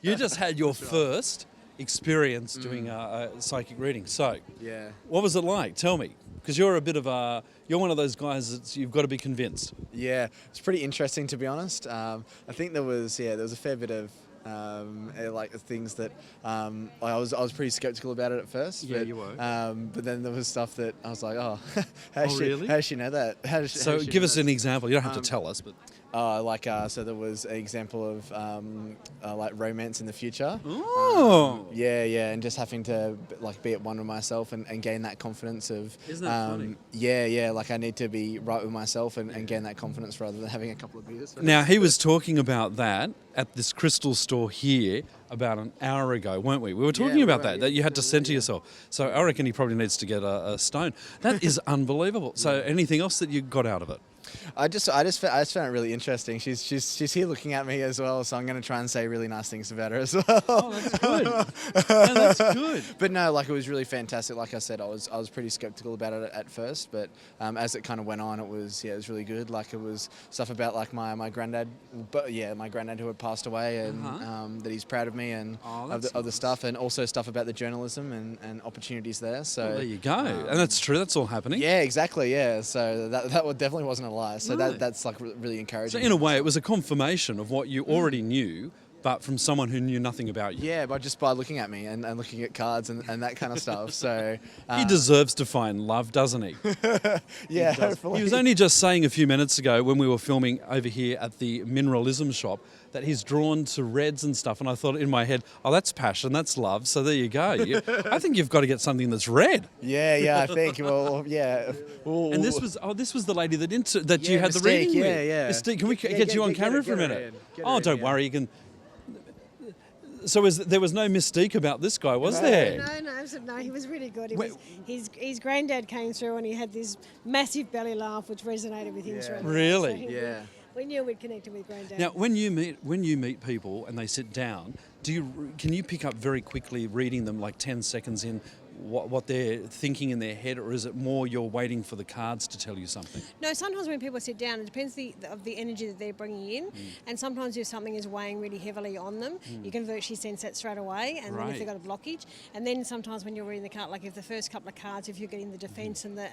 You just had your first experience doing a psychic reading. So, Yeah. what was it like? Tell me. Because you're you're one of those guys that you've got to be convinced. Yeah, it's pretty interesting to be honest. I think there was a fair bit of like things that I was pretty skeptical about it at first. Yeah, but, you were. But then there was stuff that I was like, oh, Really? how does she know that? So, give us an example. You don't have to tell us, but So there was an example of like romance in the future. oh, Yeah, and just having to like be at one with myself and gain that confidence of. Isn't that funny? Yeah, like I need to be right with myself and gain that confidence rather than having a couple of beers. now he was talking about that at this crystal store here about an hour ago, weren't we? We were talking we about were, that, yeah. that you had to center yourself. So I reckon he probably needs to get a stone. That is unbelievable. So anything else that you got out of it? I just found it really interesting. She's here looking at me as well, so I'm going to try and say really nice things about her as well. Oh, that's good. No, that's good. But no, like it was really fantastic. Like I said, I was pretty skeptical about it at first, but as it kind of went on, it was really good. Like it was stuff about like my granddad, my granddad who had passed away, and that he's proud of me and of the stuff, and also stuff about the journalism and opportunities there. So Well, there you go. And that's true. That's all happening. yeah, exactly. Yeah, so that definitely wasn't a lie. So No. that's like really So encouraging. in a way, it was a confirmation of what you already knew, but from someone who knew nothing about you. Yeah, by looking at me and looking at cards and that kind of stuff. So He deserves to find love, doesn't he? yeah, hopefully. He was only just saying a few minutes ago when we were filming over here at the Mineralism shop that he's drawn to reds and stuff. And I thought in my head, oh, that's passion, that's love. So there you go. I think you've got to get something that's red. Yeah, I think. Well, yeah. And this was the lady that you had the Mystique, reading with. yeah. Mystique, can we Yeah, get you on get camera it, for a get her minute? in, get her Oh, in, don't yeah. worry, you can. So there was no mystique about this guy, was there? No, he was really good. Wait. His granddad came through and he had this massive belly laugh which resonated with him straight away. Really? So Yeah. we knew we'd connected with granddad. Now, when you meet people and they sit down, can you pick up very quickly reading them like 10 seconds in what they're thinking in their head, or is it more you're waiting for the cards to tell you something? No, sometimes when people sit down, it depends of the energy that they're bringing in. And sometimes if something is weighing really heavily on them, you can virtually sense that straight away. And then Right. if they've got a blockage, and then sometimes when you're reading the card, like if the first couple of cards, if you're getting the defence and the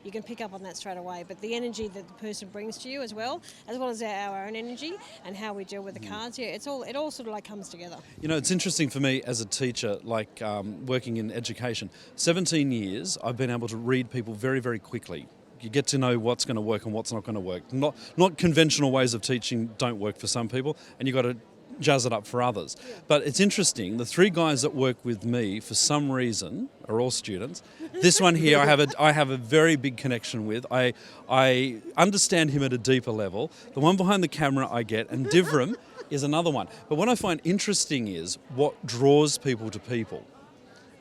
you can pick up on that straight away. But the energy that the person brings to you as well as our own energy and how we deal with the cards, it all sort of like comes together. You know, it's interesting for me as a teacher, like working in education. 17 years, I've been able to read people very, very quickly. You get to know what's going to work and what's not going to work. Not conventional ways of teaching don't work for some people, and you've got to jazz it up for others. But it's interesting, the three guys that work with me for some reason are all students. This one here I have a very big connection with. I understand him at a deeper level. The one behind the camera I get, and Divram is another one. But what I find interesting is what draws people to people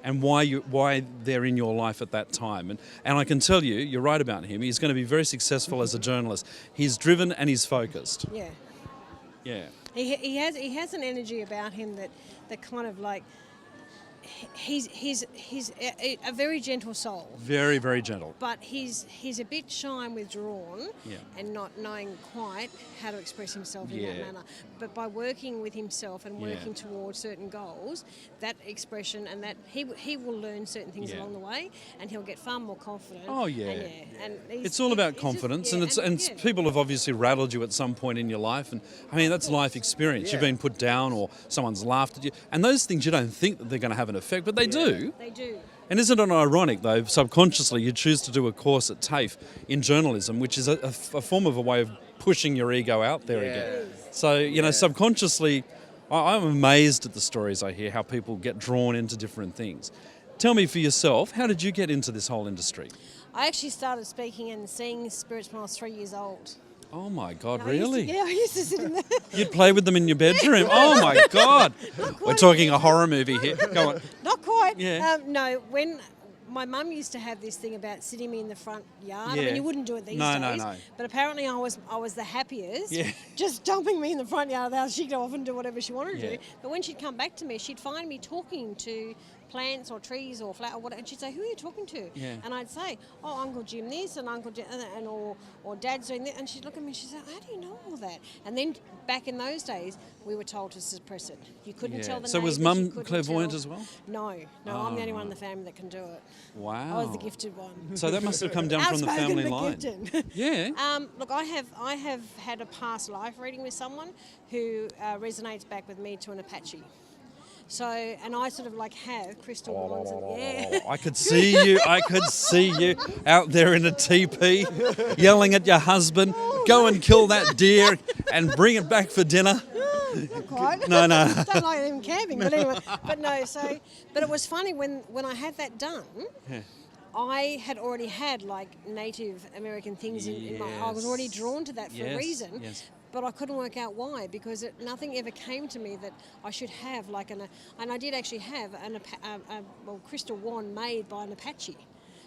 and why they're in your life at that time. And I can tell you, you're right about him, he's going to be very successful as a journalist. He's driven and he's focused. Yeah. Yeah. He has an energy about him that kind of like he's a very gentle soul. Very, very gentle. But he's a bit shy and withdrawn, and not knowing quite how to express himself in that manner. But by working with himself and working towards certain goals, that expression and that he will learn certain things along the way, and he'll get far more confident. Oh yeah. And it's all about confidence, and people have obviously rattled you at some point in your life, and I mean that's life experience. You've been put down, or someone's laughed at you, and those things you don't think that they're going to have an effect, but they do. They do. And isn't it ironic, though, subconsciously you choose to do a course at TAFE in journalism, which is a form of a way of pushing your ego out there again. So, you know, subconsciously, I'm amazed at the stories I hear, how people get drawn into different things. Tell me for yourself, how did you get into this whole industry? I actually started speaking and seeing spirits when I was 3 years old. Oh my God, I really? I used to sit in there. You'd play with them in your bedroom? Oh my God. We're talking a horror movie here. Go on. Not quite. Yeah. No, when my mum used to have this thing about sitting me in the front yard. I Yeah. mean, you wouldn't do it these No, days. no. But apparently I was the happiest. Yeah. Just dumping me in the front yard of the house. She'd go off and do whatever she wanted to Yeah. do. But when she'd come back to me, she'd find me talking to plants or trees or flower or whatever. And she'd say, who are you talking to? Yeah. And I'd say, oh, Uncle Jim this and Uncle Jim and or Dad's doing that. And she'd look at me and she'd say, how do you know all that? And then back in those days, we were told to suppress it. You couldn't tell the So was neighbours, you Mum couldn't clairvoyant tell- as well? No, I'm the only one in the family that can do it. Wow. I was the gifted one. So that must have come down from the Outspoken family but line. gifted. Yeah. Look, I have had a past life reading with someone who resonates back with me to an Apache. So, and I sort of like have crystal wands and I could see you. I could see you out there in a teepee, yelling at your husband, "Go and kill that deer and bring it back for dinner." Not quite. No. Don't like them camping, but anyway. But no, but it was funny when I had that done. I had already had like Native American things in my. I was already drawn to that for a reason. Yes. But I couldn't work out why, because nothing ever came to me that I should have and I did actually have a crystal wand made by an Apache,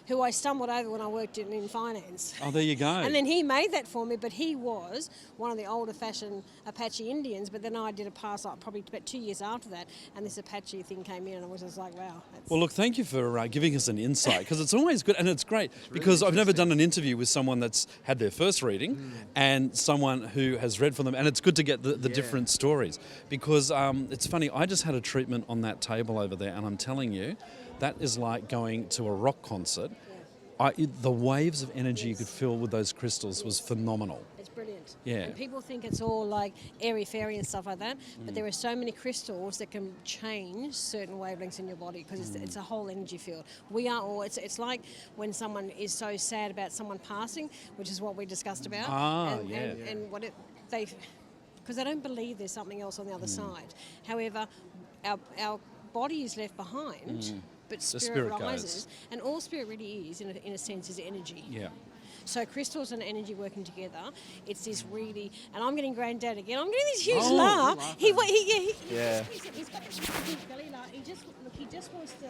who I stumbled over when I worked in finance. Oh, there you go. And then he made that for me, but he was one of the older fashioned Apache Indians. But then I did a pass up probably about 2 years after that, and this Apache thing came in, and I was just like, wow. Well, look, thank you for giving us an insight, because it's always good, and it's great because I've never done an interview with someone that's had their first reading and someone who has read for them, and it's good to get the different stories, because it's funny, I just had a treatment on that table over there, and I'm telling you, that is like going to a rock concert. The waves of energy you could feel with those crystals was phenomenal. It's brilliant. Yeah. And people think it's all like airy-fairy and stuff like that, but there are so many crystals that can change certain wavelengths in your body, because it's a whole energy field. We are all, it's like when someone is so sad about someone passing, which is what we discussed about. And what because they don't believe there's something else on the other side. However, our body is left behind, but spirit rises. goes. And all spirit really is, in a sense, is energy. Yeah. So crystals and energy working together, it's this really, and I'm getting granddad again. I'm getting this huge Oh, laugh. He's got this big belly laugh. He just wants to.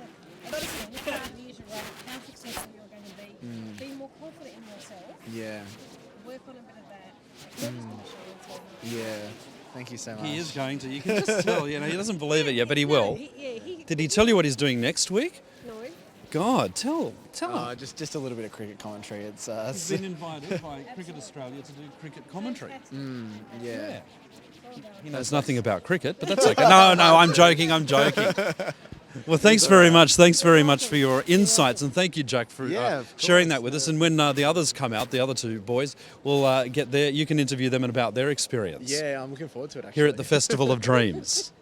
Listen, you can't reiterate how successful you're going to be. Be more confident in yourself. Yeah. Work on a bit of that. You're just going to show it to him. Yeah. Thank you so much. He is going to. You can just tell, he doesn't believe it yet, but he will. He Did he tell you what he's doing next week? No. God, tell him. Just a little bit of cricket commentary. It's He's been invited by Cricket Australia to do cricket commentary. yeah. He knows nothing about cricket, but that's okay. No, I'm joking. Well, thanks very much. Thanks very much for your insights, and thank you, Jack, for sharing that with us. And when the others come out, the other two boys will get there. You can interview them about their experience Yeah, I'm looking forward to it, actually. here at the Festival of Dreams.